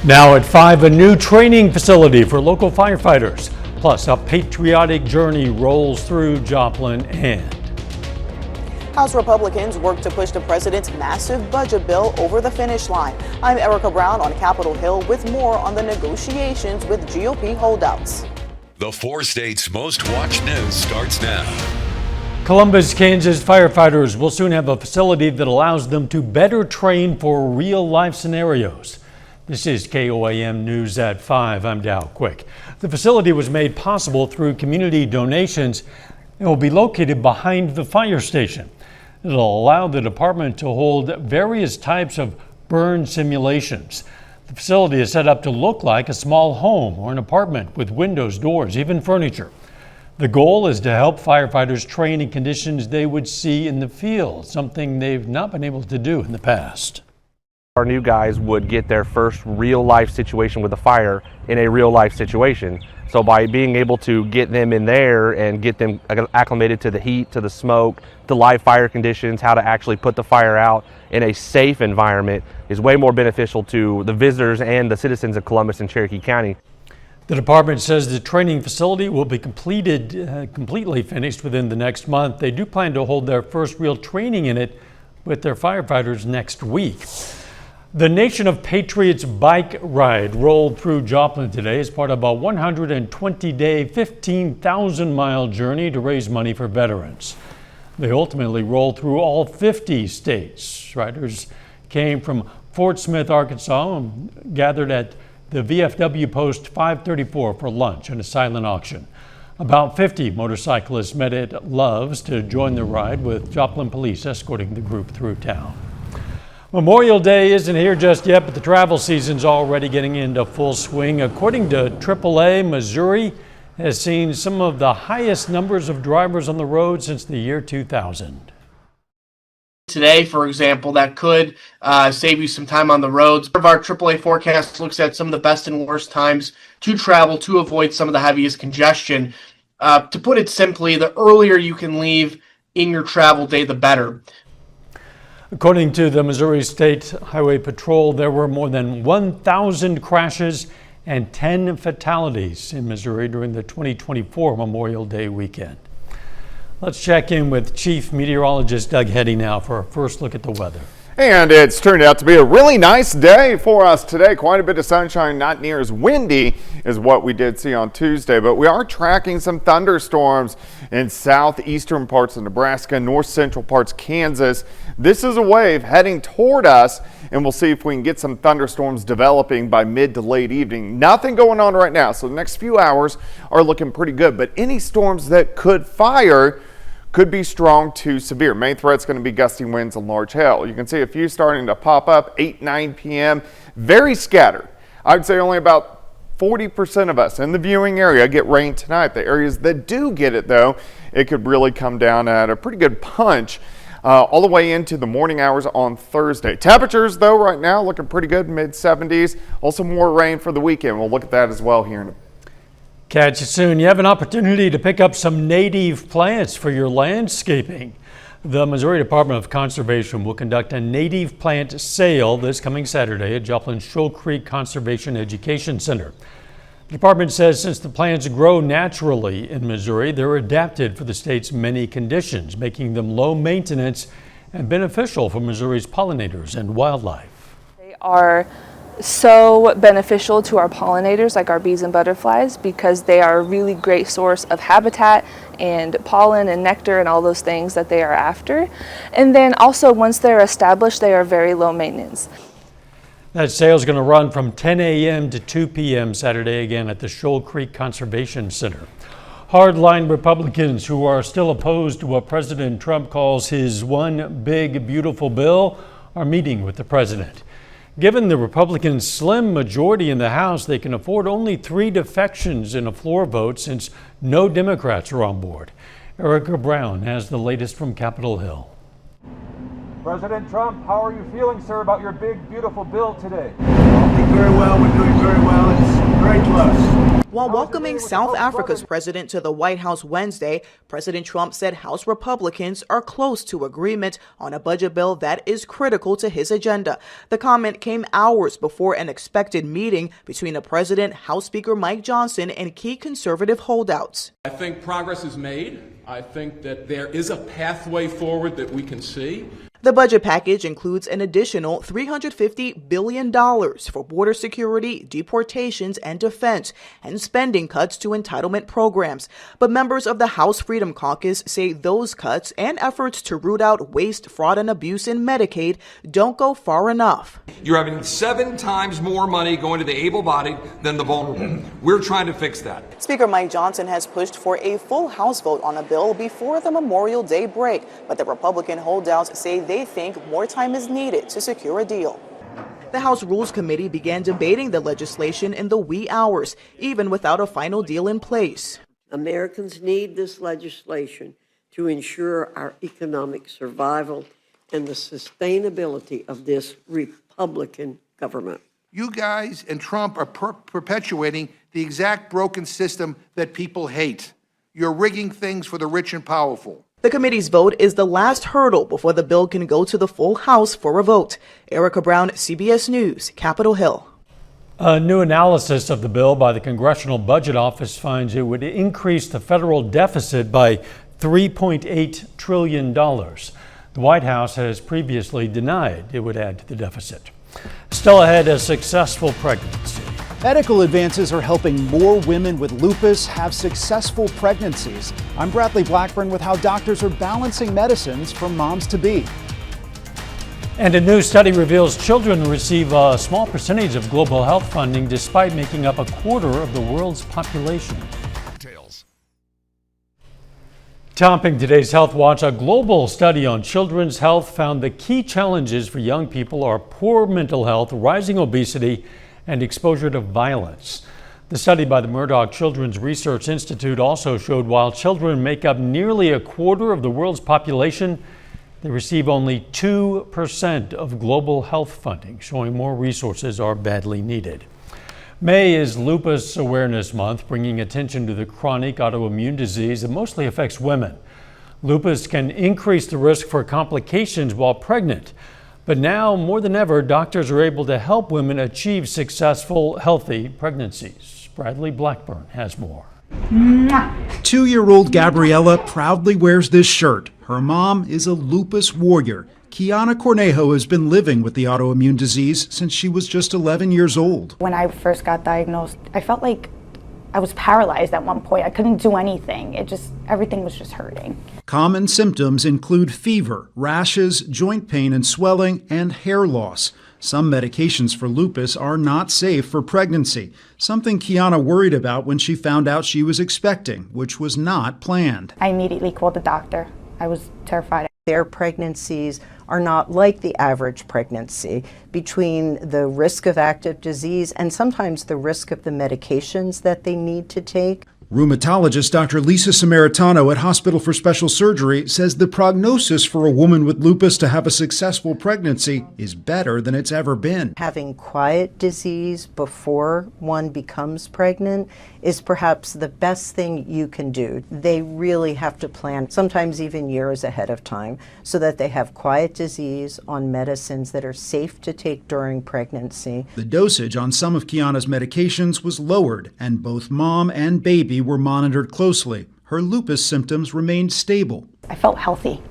Now at 5, a new training facility for local firefighters. Plus, a patriotic journey rolls through Joplin. And House Republicans work to push the president's massive budget bill over the finish line. I'm Erica Brown on Capitol Hill with more on the negotiations with GOP holdouts. The 4 states' most watched news starts now. Columbus, Kansas firefighters will soon have a facility that allows them to better train for real-life scenarios. This is KOAM News at 5. I'm Dow Quick. The facility was made possible through community donations and will be located behind the fire station. It'll allow the department to hold various types of burn simulations. The facility is set up to look like a small home or an apartment with windows, doors, even furniture. The goal is to help firefighters train in conditions they would see in the field, something they've not been able to do in the past. Our new guys would get their first real life situation with a fire in a real life situation. So by being able to get them in there and get them acclimated to the heat, to the smoke, to live fire conditions, how to actually put the fire out in a safe environment is way more beneficial to the visitors and the citizens of Columbus and Cherokee County. The department says the training facility will be completely finished within the next month. They do plan to hold their first real training in it with their firefighters next week. The Nation of Patriots bike ride rolled through Joplin today as part of a 120-day, 15,000-mile journey to raise money for veterans. They ultimately rolled through all 50 states. Riders came from Fort Smith, Arkansas, and gathered at the VFW Post 534 for lunch and a silent auction. About 50 motorcyclists met at Love's to join the ride, with Joplin police escorting the group through town. Memorial Day isn't here just yet, but the travel season's already getting into full swing. According to AAA, Missouri has seen some of the highest numbers of drivers on the road since the year 2000. Today, for example, that could save you some time on the roads. Our AAA forecast looks at some of the best and worst times to travel to avoid some of the heaviest congestion. To put it simply, the earlier you can leave in your travel day, the better. According to the Missouri State Highway Patrol, there were more than 1,000 crashes and 10 fatalities in Missouri during the 2024 Memorial Day weekend. Let's check in with Chief Meteorologist Doug Heddy now for a first look at the weather. And it's turned out to be a really nice day for us today. Quite a bit of sunshine, not near as windy as what we did see on Tuesday, but we are tracking some thunderstorms in southeastern parts of Nebraska, north central parts of Kansas. This is a wave heading toward us, and we'll see if we can get some thunderstorms developing by mid to late evening. Nothing going on right now, so the next few hours are looking pretty good, but any storms that could fire could be strong to severe. Main threat's going to be gusty winds and large hail. You can see a few starting to pop up 8-9 p.m. Very scattered. I would say only about 40% of us in the viewing area get rain tonight. The areas that do get it, though, it could really come down at a pretty good punch all the way into the morning hours on Thursday. Temperatures, though, right now looking pretty good, mid-70s. Also more rain for the weekend. We'll look at that as well here in a Catch you soon. You have an opportunity to pick up some native plants for your landscaping. The Missouri Department of Conservation will conduct a native plant sale this coming Saturday at Joplin Shoal Creek Conservation Education Center. The department says since the plants grow naturally in Missouri, they're adapted for the state's many conditions, making them low maintenance and beneficial for Missouri's pollinators and wildlife. They are so beneficial to our pollinators, like our bees and butterflies, because they are a really great source of habitat and pollen and nectar and all those things that they are after. And then also, once they're established, they are very low maintenance. That sale is going to run from 10 a.m. to 2 p.m. Saturday, again at the Shoal Creek Conservation Center. Hardline Republicans who are still opposed to what President Trump calls his one big beautiful bill are meeting with the president. Given the Republicans' slim majority in the House, they can afford only 3 defections in a floor vote since no Democrats are on board. Erica Brown has the latest from Capitol Hill. President Trump, how are you feeling, sir, about your big, beautiful bill today? Very well. We're doing very well. It's Very close. While welcoming South Africa's president to the White House Wednesday, President Trump said House Republicans are close to agreement on a budget bill that is critical to his agenda. The comment came hours before an expected meeting between the president, House Speaker Mike Johnson, and key conservative holdouts. I think progress is made. I think that there is a pathway forward that we can see. The budget package includes an additional $350 billion for border security, deportations, and defense, and spending cuts to entitlement programs. But members of the House Freedom Caucus say those cuts and efforts to root out waste, fraud, and abuse in Medicaid don't go far enough. You're having 7 times more money going to the able-bodied than the vulnerable. We're trying to fix that. Speaker Mike Johnson has pushed for a full House vote on a bill before the Memorial Day break, but the Republican holdouts say they think more time is needed to secure a deal. The House Rules Committee began debating the legislation in the wee hours, even without a final deal in place. Americans need this legislation to ensure our economic survival and the sustainability of this Republican government. You guys and Trump are perpetuating the exact broken system that people hate. You're rigging things for the rich and powerful. The committee's vote is the last hurdle before the bill can go to the full House for a vote. Erica Brown, CBS News, Capitol Hill. A new analysis of the bill by the Congressional Budget Office finds it would increase the federal deficit by $3.8 trillion. The White House has previously denied it would add to the deficit. Still ahead, a successful pregnancy. Medical advances are helping more women with lupus have successful pregnancies. I'm Bradley Blackburn with how doctors are balancing medicines for moms-to-be. And a new study reveals children receive a small percentage of global health funding despite making up a quarter of the world's population. Topping today's Health Watch, a global study on children's health found the key challenges for young people are poor mental health, rising obesity, and exposure to violence. The study by the Murdoch Children's Research Institute also showed while children make up nearly a quarter of the world's population, they receive only 2% of global health funding, showing more resources are badly needed. May is Lupus Awareness Month, bringing attention to the chronic autoimmune disease that mostly affects women. Lupus can increase the risk for complications while pregnant. But now, more than ever, doctors are able to help women achieve successful, healthy pregnancies. Bradley Blackburn has more. 2-year-old Gabriella proudly wears this shirt. Her mom is a lupus warrior. Kiana Cornejo has been living with the autoimmune disease since she was just 11 years old. When I first got diagnosed, I felt like I was paralyzed at one point. I couldn't do anything. Everything was just hurting. Common symptoms include fever, rashes, joint pain and swelling, and hair loss. Some medications for lupus are not safe for pregnancy, something Kiana worried about when she found out she was expecting, which was not planned. I immediately called the doctor. I was terrified. Their pregnancies are not like the average pregnancy. Between the risk of active disease and sometimes the risk of the medications that they need to take. Rheumatologist Dr. Lisa Samaritano at Hospital for Special Surgery says the prognosis for a woman with lupus to have a successful pregnancy is better than it's ever been. Having quiet disease before one becomes pregnant is perhaps the best thing you can do. They really have to plan, sometimes even years ahead of time, so that they have quiet disease on medicines that are safe to take during pregnancy. The dosage on some of Kiana's medications was lowered, and both mom and baby were monitored closely. Her lupus symptoms remained stable. I felt healthy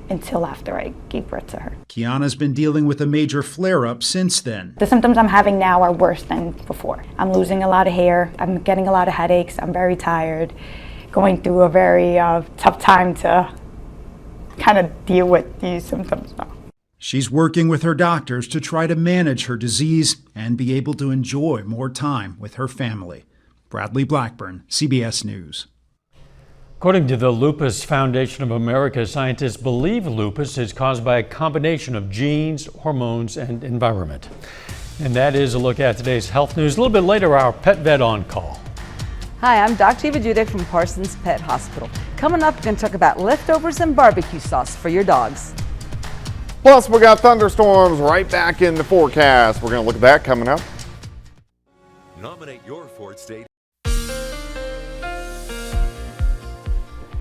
until after I gave birth to her. Kiana's been dealing with a major flare-up since then. The symptoms I'm having now are worse than before. I'm losing a lot of hair. I'm getting a lot of headaches. I'm very tired. Going through a very tough time to kind of deal with these symptoms now. She's working with her doctors to try to manage her disease and be able to enjoy more time with her family. Bradley Blackburn, CBS News. According to the Lupus Foundation of America, scientists believe lupus is caused by a combination of genes, hormones, and environment. And that is a look at today's health news. A little bit later, our pet vet on call. Hi, I'm Dr. Eva Judek from Parsons Pet Hospital. Coming up, we're going to talk about leftovers and barbecue sauce for your dogs. Plus, we got thunderstorms right back in the forecast. We're going to look at that coming up. Nominate your Ford state.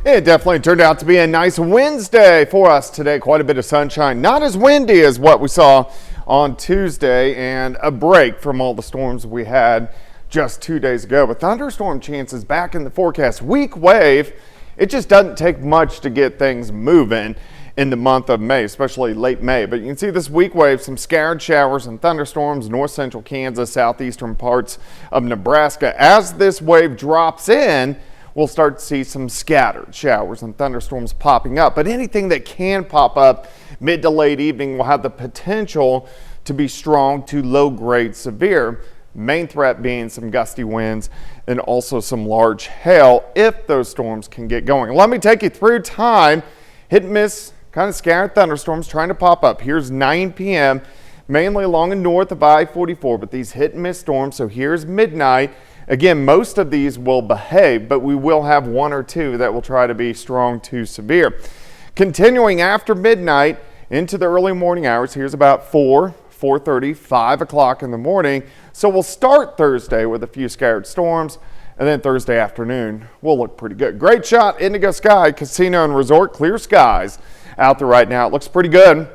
It definitely turned out to be a nice Wednesday for us today. Quite a bit of sunshine. Not as windy as what we saw on Tuesday, and a break from all the storms we had just 2 days ago. But thunderstorm chances back in the forecast. Weak wave. It just doesn't take much to get things moving in the month of May, especially late May. But you can see this weak wave, some scattered showers and thunderstorms, north central Kansas, southeastern parts of Nebraska. As this wave drops in, we'll start to see some scattered showers and thunderstorms popping up. But anything that can pop up mid to late evening will have the potential to be strong to low-grade severe. Main threat being some gusty winds and also some large hail if those storms can get going. Let me take you through time. Hit and miss, kind of scattered thunderstorms trying to pop up. Here's 9 p.m., mainly along and north of I-44, but these hit and miss storms. So here's midnight. Again, most of these will behave, but we will have one or two that will try to be strong to severe. Continuing after midnight into the early morning hours, here's about 4:30, 5 o'clock in the morning. So we'll start Thursday with a few scattered storms, and then Thursday afternoon will look pretty good. Great shot, Indigo Sky Casino and Resort, clear skies out there right now. It looks pretty good.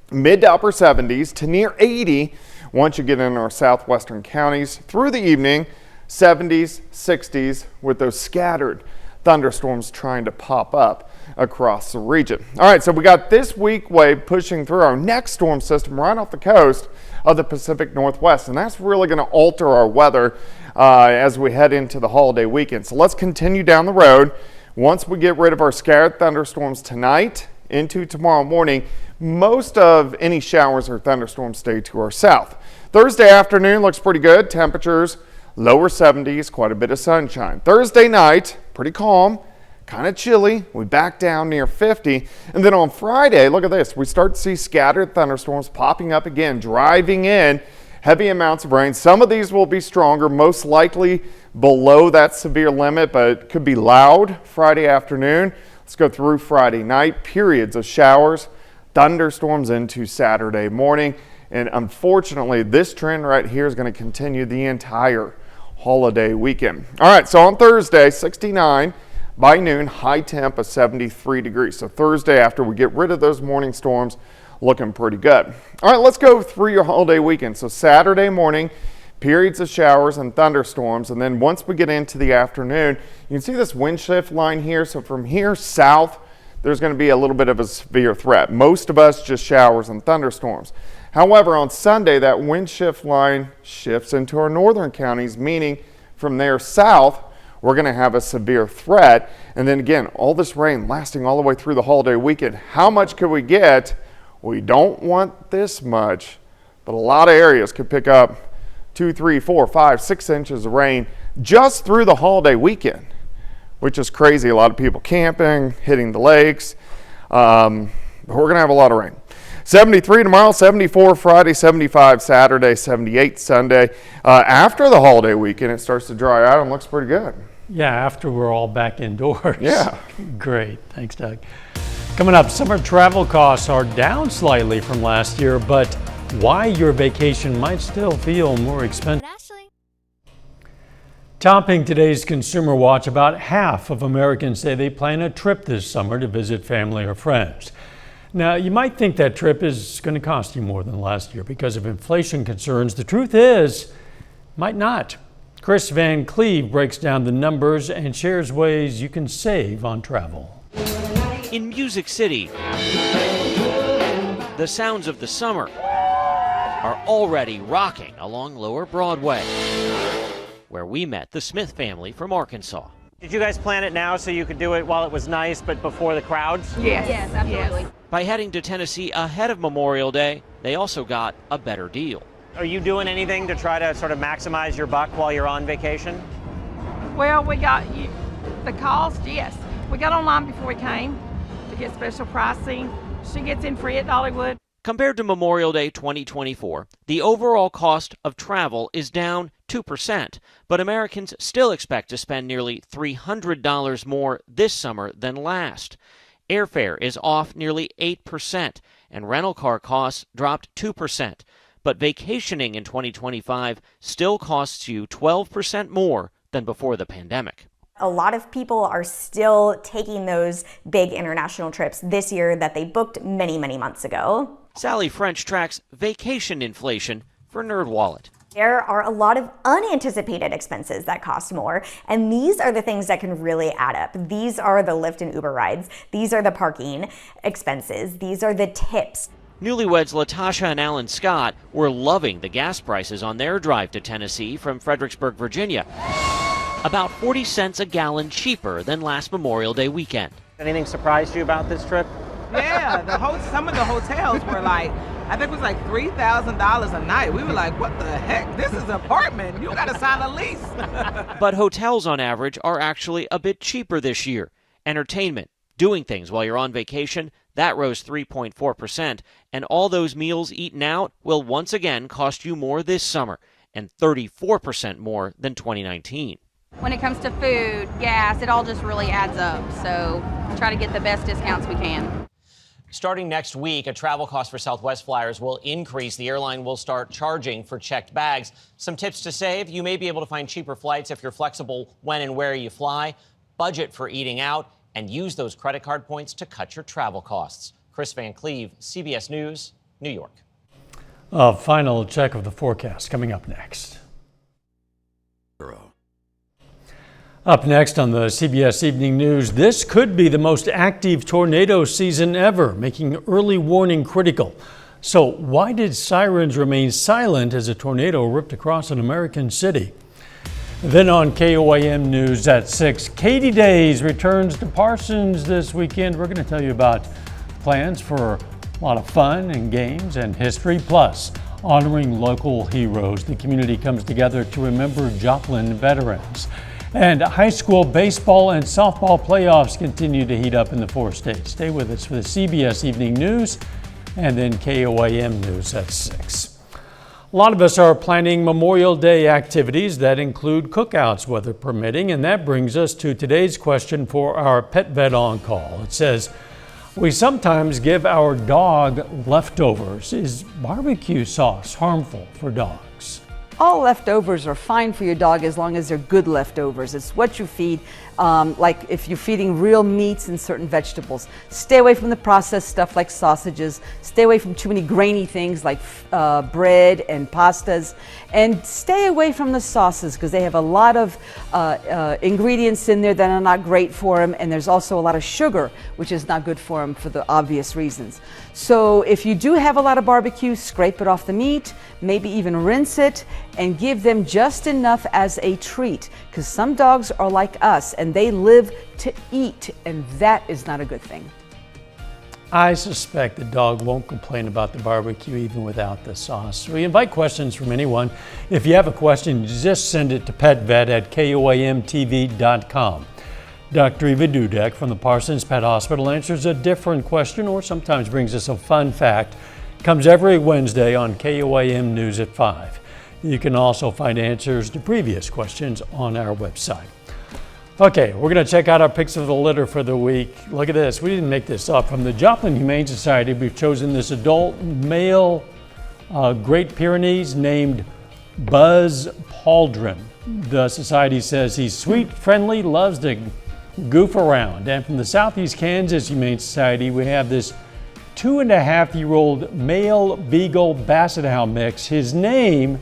Mid to upper 70s to near 80 once you get in our southwestern counties. Through the evening, 70s, 60s with those scattered thunderstorms trying to pop up across the region. All right, so we got this weak wave pushing through our next storm system right off the coast of the Pacific Northwest, and that's really going to alter our weather as we head into the holiday weekend. So let's continue down the road. Once we get rid of our scattered thunderstorms tonight into tomorrow morning, most of any showers or thunderstorms stay to our south. Thursday afternoon looks pretty good. Temperatures lower 70s, quite a bit of sunshine. Thursday night, pretty calm, kind of chilly. We back down near 50. And then on Friday, look at this. We start to see scattered thunderstorms popping up again, driving in heavy amounts of rain. Some of these will be stronger, most likely below that severe limit, but could be loud Friday afternoon. Let's go through Friday night. Periods of showers, thunderstorms into Saturday morning. And unfortunately, this trend right here is going to continue the entire holiday weekend. All right, so on Thursday, 69 by noon, high temp of 73 degrees. So Thursday, after we get rid of those morning storms, looking pretty good. All right, let's go through your holiday weekend. So Saturday morning, periods of showers and thunderstorms. And then once we get into the afternoon, you can see this wind shift line here. So from here south, there's going to be a little bit of a severe threat. Most of us just showers and thunderstorms. However, on Sunday, that wind shift line shifts into our northern counties, meaning from there south, we're going to have a severe threat. And then again, all this rain lasting all the way through the holiday weekend. How much could we get? We don't want this much, but a lot of areas could pick up 2, 3, 4, 5, 6 inches of rain just through the holiday weekend, which is crazy. A lot of people camping, hitting the lakes. But we're going to have a lot of rain. 73 tomorrow, 74 Friday, 75 Saturday, 78 Sunday. After the holiday weekend, it starts to dry out and looks pretty good. Yeah, after we're all back indoors. Yeah. Great. Thanks, Doug. Coming up, summer travel costs are down slightly from last year, but why your vacation might still feel more expensive. Topping today's Consumer Watch, about half of Americans say they plan a trip this summer to visit family or friends. Now, you might think that trip is going to cost you more than last year because of inflation concerns. The truth is, might not. Chris Van Cleve breaks down the numbers and shares ways you can save on travel. In Music City, the sounds of the summer are already rocking along Lower Broadway, where we met the Smith family from Arkansas. Did you guys plan it now so you could do it while it was nice but before the crowds? Yes, absolutely. By heading to Tennessee ahead of Memorial Day, they also got a better deal. Are you doing anything to try to sort of maximize your buck while you're on vacation? Well, we got the cost, yes. We got online before we came to get special pricing. She gets in free at Dollywood. Compared to Memorial Day 2024, the overall cost of travel is down 2%, but Americans still expect to spend nearly $300 more this summer than last. Airfare is off nearly 8%, and rental car costs dropped 2%. but vacationing in 2025 still costs you 12% more than before the pandemic. A lot of people are still taking those big international trips this year that they booked many, many months ago. Sally French tracks vacation inflation for NerdWallet. There are a lot of unanticipated expenses that cost more, and these are the things that can really add up. These are the Lyft and Uber rides. These are the parking expenses. These are the tips. Newlyweds Latasha and Alan Scott were loving the gas prices on their drive to Tennessee from Fredericksburg, Virginia. About 40 cents a gallon cheaper than last Memorial Day weekend. Anything surprised you about this trip? Yeah, some of the hotels were like, I think it was like $3,000 a night. We were like, what the heck? This is an apartment. You got to sign a lease. But hotels on average are actually a bit cheaper this year. Entertainment, doing things while you're on vacation, that rose 3.4%. And all those meals eaten out will once again cost you more this summer, and 34% more than 2019. When it comes to food, gas, it all just really adds up. So try to get the best discounts we can. Starting next week, a travel cost for Southwest flyers will increase. The airline will start charging for checked bags. Some tips to save: you may be able to find cheaper flights if you're flexible when and where you fly. Budget for eating out and use those credit card points to cut your travel costs. Chris Van Cleve, CBS News, New York. A final check of the forecast coming up next. Up next on the CBS Evening News, this could be the most active tornado season ever, making early warning critical. So why did sirens remain silent as a tornado ripped across an American city? Then on KOAM News at 6, Katie Days returns to Parsons this weekend. We're going to tell you about plans for a lot of fun and games and history, plus honoring local heroes. The community comes together to remember Joplin veterans. And high school baseball and softball playoffs continue to heat up in the 4 states. Stay with us for the CBS Evening News and then KOAM News at 6. A lot of us are planning Memorial Day activities that include cookouts, weather permitting, and that brings us to today's question for our Pet Vet On Call. It says, we sometimes give our dog leftovers. Is barbecue sauce harmful for dogs? All leftovers are fine for your dog as long as they're good leftovers. It's what you feed, like if you're feeding real meats and certain vegetables. Stay away from the processed stuff like sausages. Stay away from too many grainy things like bread and pastas. And stay away from the sauces because they have a lot of ingredients in there that are not great for them. And there's also a lot of sugar, which is not good for them for the obvious reasons. So if you do have a lot of barbecue, scrape it off the meat, maybe even rinse it, and give them just enough as a treat, because some dogs are like us and they live to eat, and that is not a good thing. I suspect the dog won't complain about the barbecue even without the sauce. We invite questions from anyone. If you have a question, just send it to petvet@koamtv.com. Dr. Eva Dudek from the Parsons Pet Hospital answers a different question or sometimes brings us a fun fact. Comes every Wednesday on KOAM News at 5. You can also find answers to previous questions on our website. Okay, we're going to check out our picks of the litter for the week. Look at this. We didn't make this up. From the Joplin Humane Society, we've chosen this adult male Great Pyrenees named Buzz Pauldron. The society says he's sweet, friendly, loves to goof around. And from the Southeast Kansas Humane Society, we have this 2.5-year-old male Beagle Basset Hound mix. His name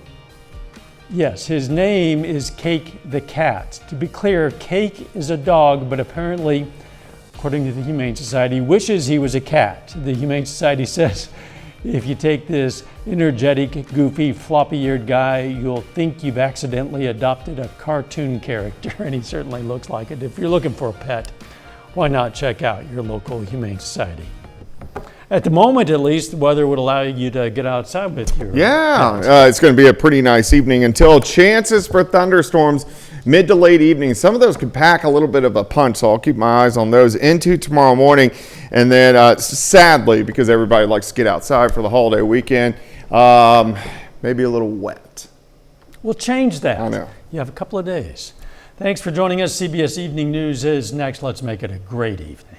is Cake the Cat. To be clear, Cake is a dog, but apparently, according to the Humane Society, wishes he was a cat. The Humane Society says if you take this energetic, goofy, floppy-eared guy, you'll think you've accidentally adopted a cartoon character, and he certainly looks like it. If you're looking for a pet, why not check out your local Humane Society? At the moment, at least, the weather would allow you to get outside with your pets. It's going to be a pretty nice evening until chances for thunderstorms mid to late evening. Some of those could pack a little bit of a punch, so I'll keep my eyes on those into tomorrow morning. And then sadly, because everybody likes to get outside for the holiday weekend, maybe a little wet. We'll change that. I know. You have a couple of days. Thanks for joining us. CBS Evening News is next. Let's make it a great evening.